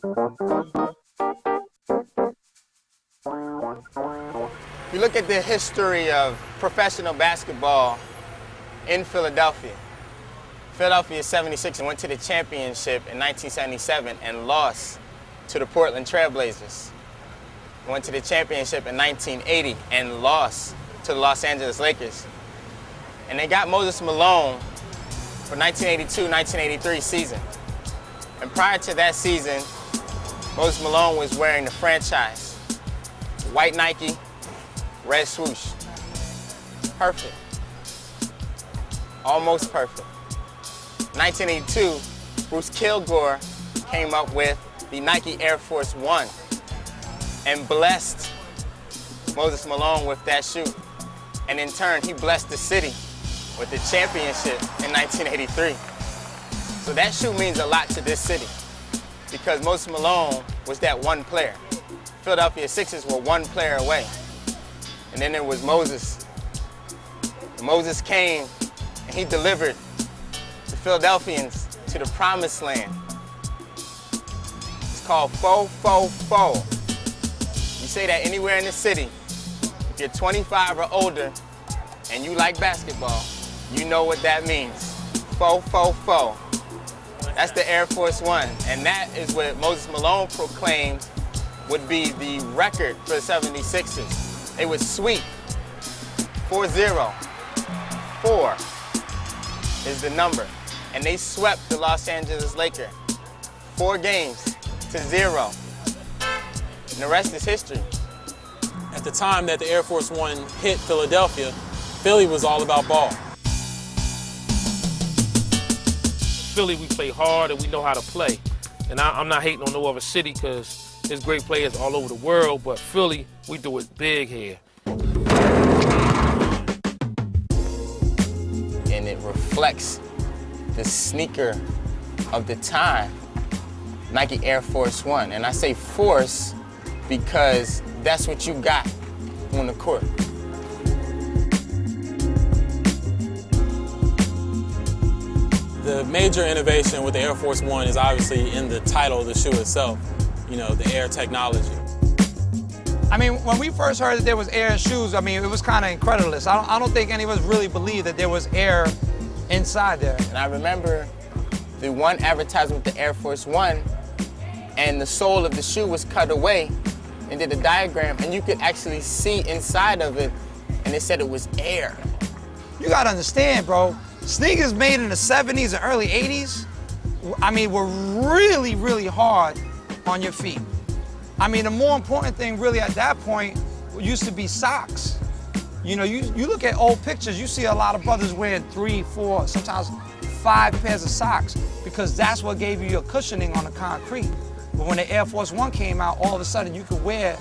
You look at the history of professional basketball in Philadelphia. Philadelphia 76ers went to the championship in 1977 and lost to the Portland Trailblazers. Went to the championship in 1980 and lost to the Los Angeles Lakers. And they got Moses Malone for 1982-1983 season. And prior to that season, Moses Malone was wearing the franchise. White Nike, red swoosh. Perfect. Almost perfect. 1982, Bruce Kilgore came up with the Nike Air Force 1 and blessed Moses Malone with that shoe. And in turn, he blessed the city with the championship in 1983. So that shoe means a lot to this city because Moses Malone was that one player. Philadelphia Sixers were one player away. And then there was Moses. Moses came and he delivered the Philadelphians to the promised land. It's called fo, fo, fo. You say that anywhere in the city. If you're 25 or older and you like basketball, you know what that means. Fo, fo, fo. That's the Air Force One. And that is what Moses Malone proclaimed would be the record for the 76ers. They would sweep 4-0. 4 is the number. And they swept the Los Angeles Lakers 4 games to 0. And the rest is history. At the time that the Air Force One hit Philadelphia, Philly was all about ball. Philly, we play hard and we know how to play. And I'm not hating on no other city because there's great players all over the world, but Philly, we do it big here. And it reflects the sneaker of the time, Nike Air Force One. And I say force because that's what you got on the court. The major innovation with the Air Force One is obviously in the title of the shoe itself, you know, the air technology. I mean, when we first heard that there was air in shoes, I mean, it was kind of incredulous. I don't think any of us really believed that there was air inside there. And I remember the one advertisement with the Air Force One, and the sole of the shoe was cut away and did a diagram, and you could actually see inside of it, and it said it was air. You gotta understand, bro, sneakers made in the 70s and early 80s, I mean, were really, really hard on your feet. I mean, the more important thing really at that point used to be socks. You know, you look at old pictures, you see a lot of brothers wearing 3, 4, sometimes 5 pairs of socks because that's what gave you your cushioning on the concrete. But when the Air Force One came out, all of a sudden you could wear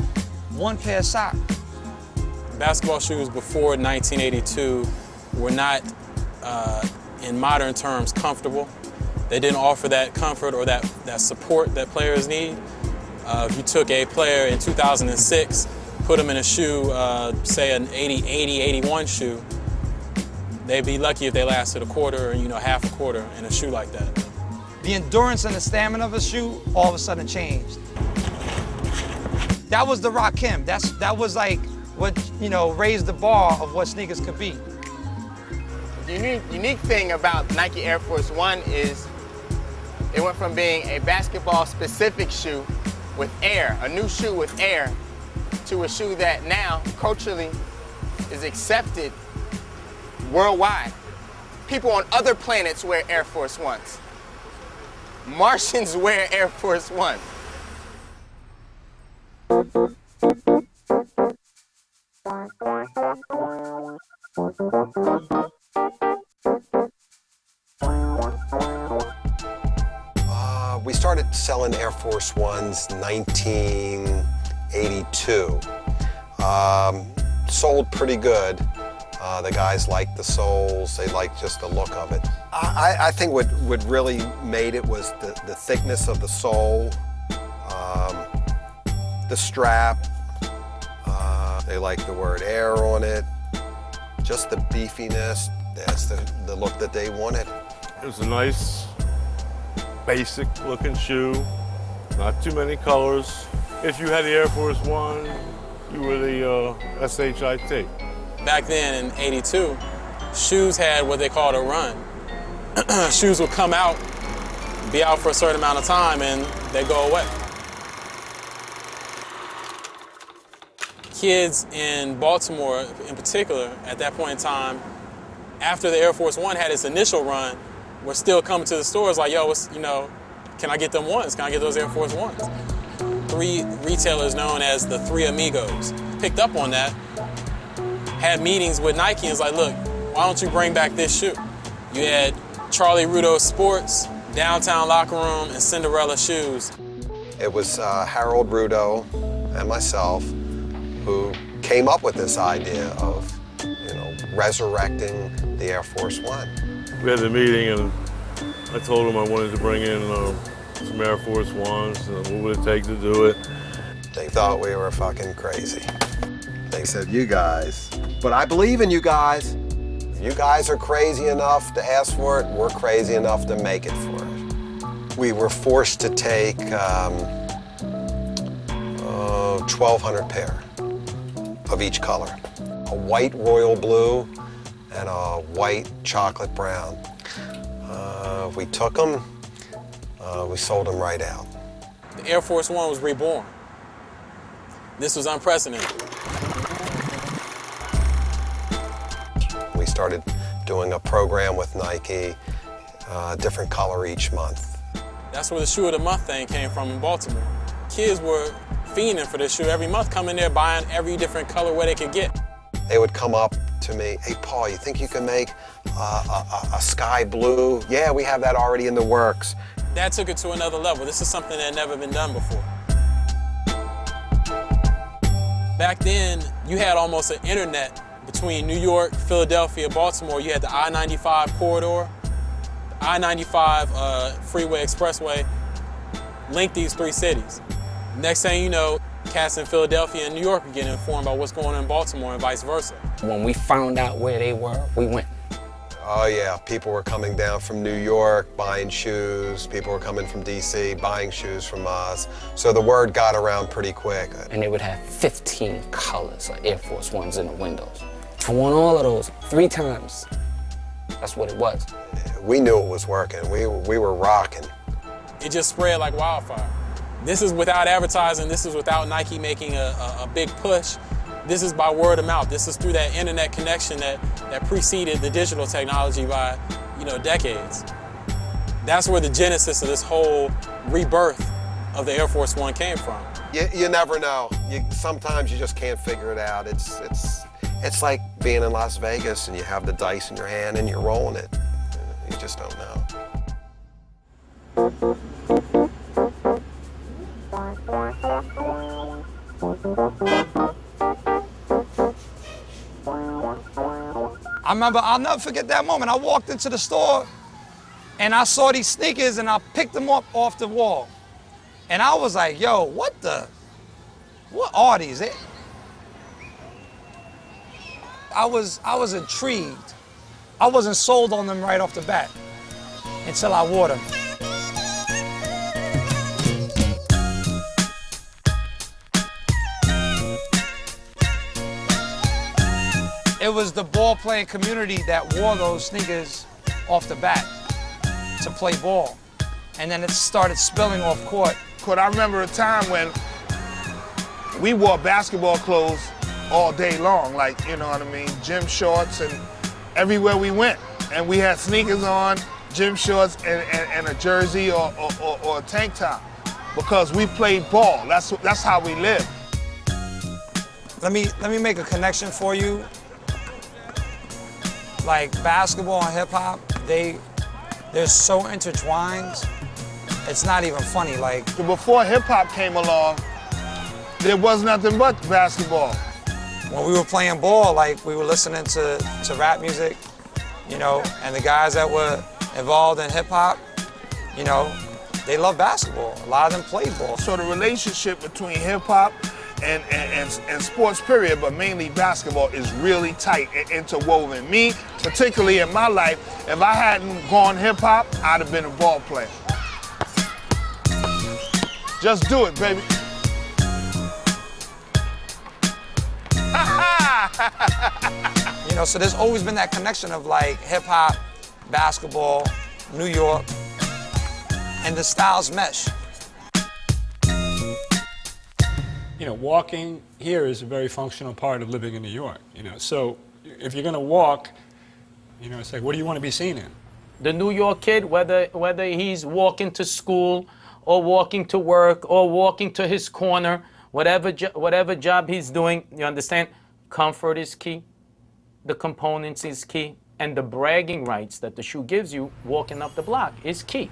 1 pair of socks. Basketball shoes before 1982 were not, in modern terms, comfortable. They didn't offer that comfort or that support that players need. If you took a player in 2006, put them in a shoe, say an 80, 81 shoe, they'd be lucky if they lasted a quarter or, you know, half a quarter in a shoe like that. The endurance and the stamina of a shoe all of a sudden changed. That was the Rakim. That was like what, you know, raised the bar of what sneakers could be. The unique thing about Nike Air Force One is it went from being a basketball-specific shoe with air, a new shoe with air, to a shoe that now, culturally, is accepted worldwide. People on other planets wear Air Force Ones. Martians wear Air Force One. We started selling Air Force Ones 1982. Sold pretty good. The guys liked the soles, they liked just the look of it. I think what really made it was the thickness of the sole, the strap. They liked the word air on it, just the beefiness. That's the look that they wanted. It was a nice, basic looking shoe. Not too many colors. If you had the Air Force One, you were the SHIT. Back then in '82, shoes had what they called a run. Shoes would come out, be out for a certain amount of time, and they go away. Kids in Baltimore, in particular, at that point in time, after the Air Force One had its initial run, were still coming to the stores like, yo, can I get them ones? Can I get those Air Force Ones? 3 retailers known as the Three Amigos picked up on that, had meetings with Nike and was like, look, why don't you bring back this shoe? You had Charlie Rudo Sports, Downtown Locker Room, and Cinderella Shoes. It was Harold Rudo and myself who came up with this idea of, resurrecting the Air Force One. We had a meeting and I told them I wanted to bring in some Air Force Ones and what would it take to do it. They thought we were fucking crazy. They said, you guys, but I believe in you guys. If you guys are crazy enough to ask for it, we're crazy enough to make it for it. We were forced to take 1,200 pair of each color. A white royal blue and a white chocolate brown. We took them, we sold them right out. The Air Force One was reborn. This was unprecedented. We started doing a program with Nike, different color each month. That's where the Shoe of the Month thing came from in Baltimore. Kids were fiending for this shoe every month, coming there buying every different colorway they could get. They would come up to me, hey Paul, you think you can make a sky blue? Yeah, we have that already in the works. That took it to another level. This is something that had never been done before. Back then, you had almost an internet between New York, Philadelphia, Baltimore. You had the I-95 corridor, the I-95 freeway expressway linked these 3 cities. Next thing you know, cats in Philadelphia and New York are getting informed about what's going on in Baltimore and vice versa. When we found out where they were, we went. Oh yeah, people were coming down from New York buying shoes. People were coming from DC buying shoes from us. So the word got around pretty quick. And they would have 15 colors of Air Force Ones in the windows. I won all of those 3 times. That's what it was. We knew it was working. We were rocking. It just spread like wildfire. This is without advertising. This is without Nike making a big push. This is by word of mouth. This is through that internet connection that preceded the digital technology by, decades. That's where the genesis of this whole rebirth of the Air Force One came from. You never know. Sometimes you just can't figure it out. It's like being in Las Vegas and you have the dice in your hand and you're rolling it. You just don't know. I remember, I'll never forget that moment. I walked into the store and I saw these sneakers and I picked them up off the wall. And I was like, yo, what are these? I was intrigued. I wasn't sold on them right off the bat until I wore them. It was the ball-playing community that wore those sneakers off the bat to play ball. And then it started spilling off court. I remember a time when we wore basketball clothes all day long, like, you know what I mean, gym shorts and everywhere we went. And we had sneakers on, gym shorts, and a jersey or a tank top because we played ball. That's how we lived. Let me make a connection for you. Like basketball and hip hop, they're so intertwined. It's not even funny. Like before hip hop came along, there was nothing but basketball. When we were playing ball, like we were listening to rap music, and the guys that were involved in hip hop, they love basketball. A lot of them played ball. So the relationship between hip hop and sports period, but mainly basketball, is really tight and interwoven. Me, particularly in my life, if I hadn't gone hip hop, I'd have been a ball player. Just do it, baby. You know, so there's always been that connection of like hip hop, basketball, New York, and the styles mesh. You know, walking here is a very functional part of living in New York, you know. So if you're gonna walk, you know, it's like, what do you want to be seen in? The New York kid, whether he's walking to school or walking to work or walking to his corner, whatever job he's doing, you understand, comfort is key, the components is key, and the bragging rights that the shoe gives you walking up the block is key.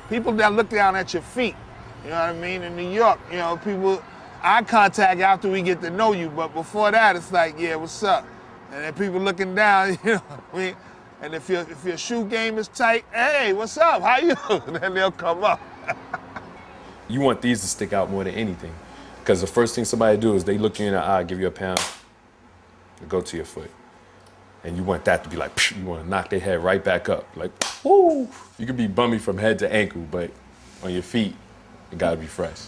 People that look down at your feet, you know what I mean? In New York, you know, people, eye contact after we get to know you, but before that, it's like, yeah, what's up? And then people looking down, you know what I mean? And if your shoe game is tight, hey, what's up? How you? Then they'll come up. You want these to stick out more than anything. Because the first thing somebody do is they look you in the eye, give you a pound, go to your foot. And you want that to be like, psh, you want to knock their head right back up. Like, woo! You can be bummy from head to ankle, but on your feet, it gotta be fresh.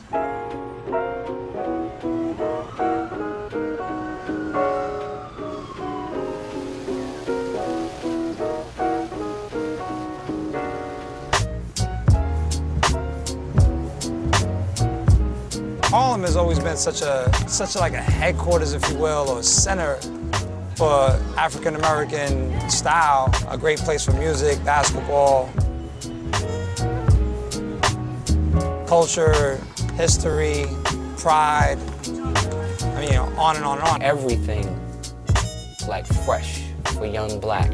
Harlem has always been such a like a headquarters, if you will, or center for African American style. A great place for music, basketball, culture, history, pride. I mean, on and on and on. Everything like fresh for young black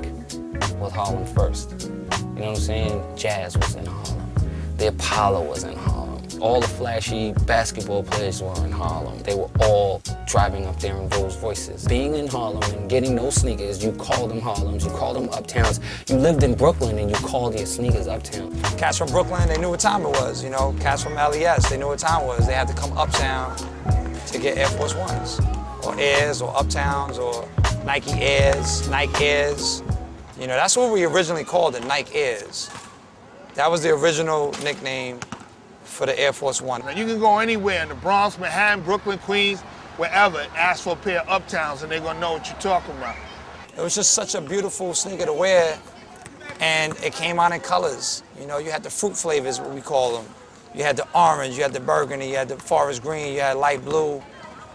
was Harlem first. You know what I'm saying? Jazz was in Harlem. The Apollo was in Harlem. All the flashy basketball players were in Harlem. They were all driving up there in Rolls Royces. Being in Harlem and getting those sneakers, you called them Harlems, you called them Uptowns. You lived in Brooklyn and you called your sneakers Uptown. Cats from Brooklyn, they knew what time it was, you know. Cats from LES, they knew what time it was. They had to come uptown to get Air Force Ones, or Airs, or Uptowns, or Nike Airs, Nike Airs. You know, that's what we originally called it, Nike Airs. That was the original nickname for the Air Force One. You can go anywhere in the Bronx, Manhattan, Brooklyn, Queens, wherever, and ask for a pair of Uptowns and they're gonna know what you're talking about. It was just such a beautiful sneaker to wear, and it came out in colors. You know, you had the fruit flavors, what we call them. You had the orange, you had the burgundy, you had the forest green, you had light blue.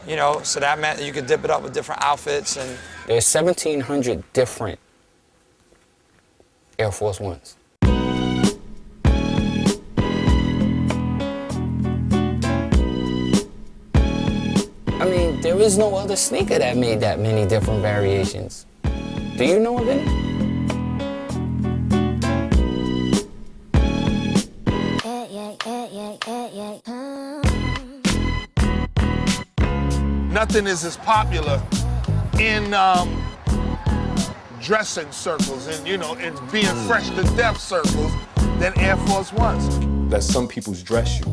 You know, so that meant that you could dip it up with different outfits. And there's 1,700 different Air Force Ones. I mean, there is no other sneaker that made that many different variations. Do you know of any? Nothing is as popular in dressing circles and, you know, in being fresh to death circles than Air Force Ones. That's some people's dress shoe.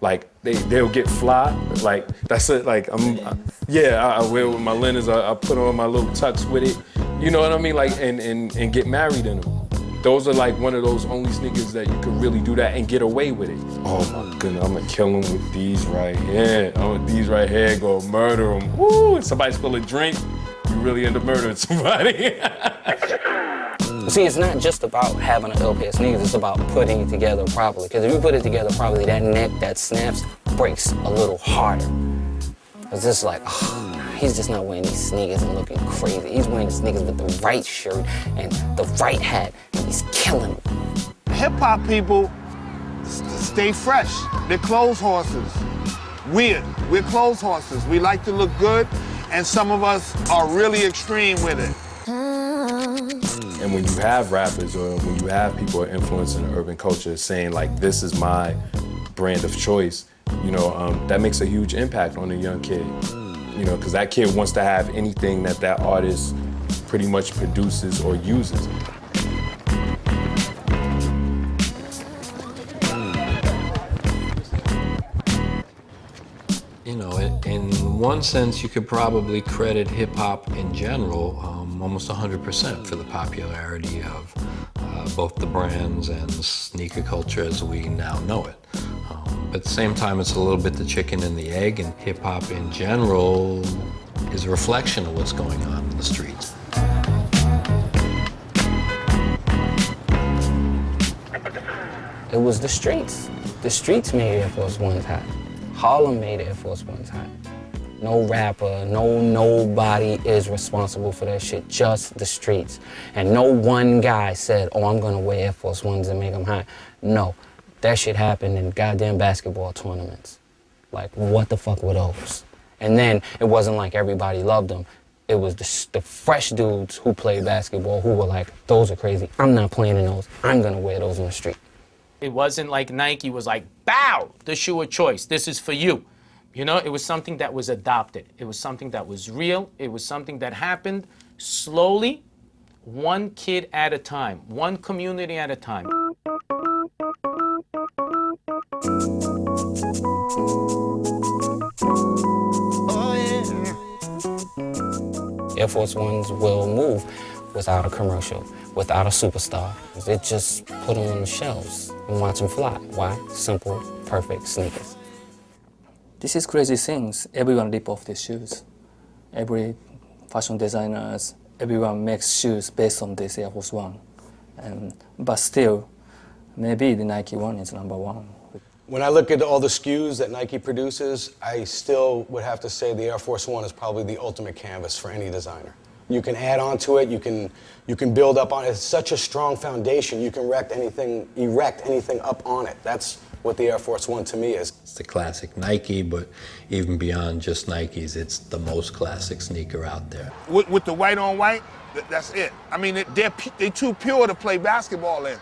Like, they'll get fly, like, that's it, like, I wear with my linens, I put on my little tux with it, you know what I mean, like, and get married in them. Those are like one of those only sneakers that you can really do that and get away with it. Oh my goodness, I'm gonna kill them with these right here. These right here, go murder them. Woo, if somebody spill a drink, you really end up murdering somebody. See, it's not just about having an ill pair of sneakers, it's about putting it together properly. Because if you put it together properly, that neck that snaps breaks a little harder. It's just like, oh, he's just not wearing these sneakers and looking crazy. He's wearing the sneakers with the right shirt and the right hat, and he's killing them. Hip-hop people stay fresh. They're clothes horses. We're clothes horses. We like to look good, and some of us are really extreme with it. And when you have rappers or when you have people who are influencing the urban culture saying like, this is my brand of choice, you know, that makes a huge impact on a young kid. You know, because that kid wants to have anything that artist pretty much produces or uses. You know, in one sense, you could probably credit hip-hop in general almost 100% for the popularity of both the brands and sneaker culture as we now know it. At the same time, it's a little bit the chicken and the egg, and hip-hop in general is a reflection of what's going on in the streets. It was the streets. The streets made Air Force Ones hot. Harlem made Air Force Ones hot. No rapper, nobody is responsible for that shit, just the streets. And no one guy said, oh, I'm gonna wear Air Force Ones and make them hot. No, that shit happened in goddamn basketball tournaments. Like, what the fuck were those? And then it wasn't like everybody loved them. It was the fresh dudes who played basketball who were like, those are crazy. I'm not playing in those. I'm gonna wear those on the street. It wasn't like Nike was like, bow, the shoe of choice, this is for you. You know, it was something that was adopted. It was something that was real. It was something that happened slowly, one kid at a time, one community at a time. Air Force Ones will move without a commercial, without a superstar. They just put them on the shelves and watch them fly. Why? Simple, perfect sneakers. This is crazy things. Everyone rip off their shoes. Every fashion designers, everyone makes shoes based on this Air Force One. But still, maybe the Nike One is number one. When I look at all the SKUs that Nike produces, I still would have to say the Air Force One is probably the ultimate canvas for any designer. You can add on to it, you can build up on it. It's such a strong foundation, you can erect anything up on it. That's what the Air Force One to me is. It's the classic Nike, but even beyond just Nikes, it's the most classic sneaker out there. With the white on white, that's it. I mean, they're too pure to play basketball in.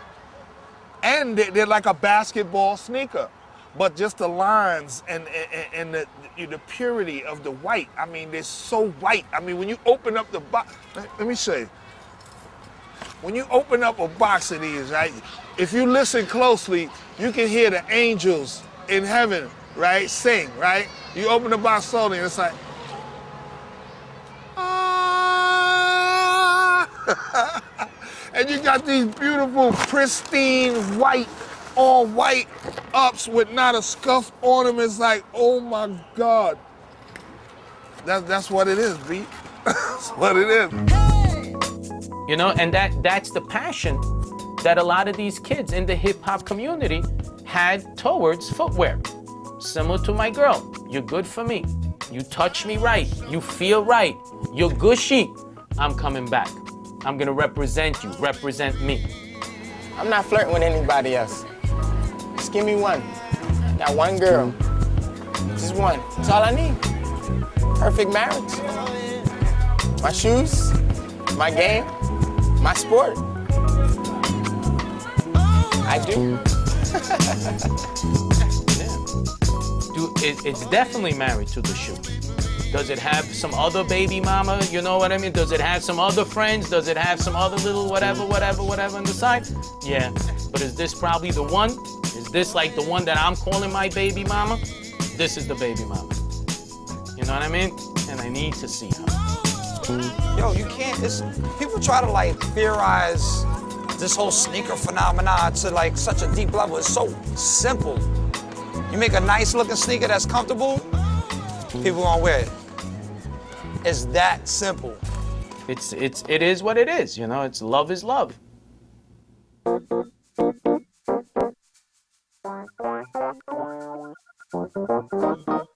And they're like a basketball sneaker. But just the lines and the purity of the white, I mean, they're so white. I mean, when you open up the box, let me show you. When you open up a box of these, right, if you listen closely, you can hear the angels in heaven, right, sing, right? You open the box slowly and it's like, and you got these beautiful, pristine, white, all white ups with not a scuff on them. It's like, oh my God. That's what it is, B. That's what it is. You know, and that's the passion that a lot of these kids in the hip-hop community had towards footwear. Similar to my girl, you're good for me. You touch me right, you feel right, you're gushy. I'm coming back. I'm gonna represent you, represent me. I'm not flirting with anybody else. Just give me one. Got one girl. Just one. That's all I need. Perfect marriage. My shoes, my game, my sport. I do. Yeah. Dude, it's definitely married to the shoe. Does it have some other baby mama? You know what I mean? Does it have some other friends? Does it have some other little whatever on the side? Yeah, but is this probably the one? Is this like the one that I'm calling my baby mama? This is the baby mama. You know what I mean? And I need to see her. Yo, you can't, people try to like theorize this whole sneaker phenomenon to like such a deep level. It's so simple. You make a nice looking sneaker that's comfortable, people gonna wear it. It's that simple. It is what it is, you know, it's love is love. Thank you.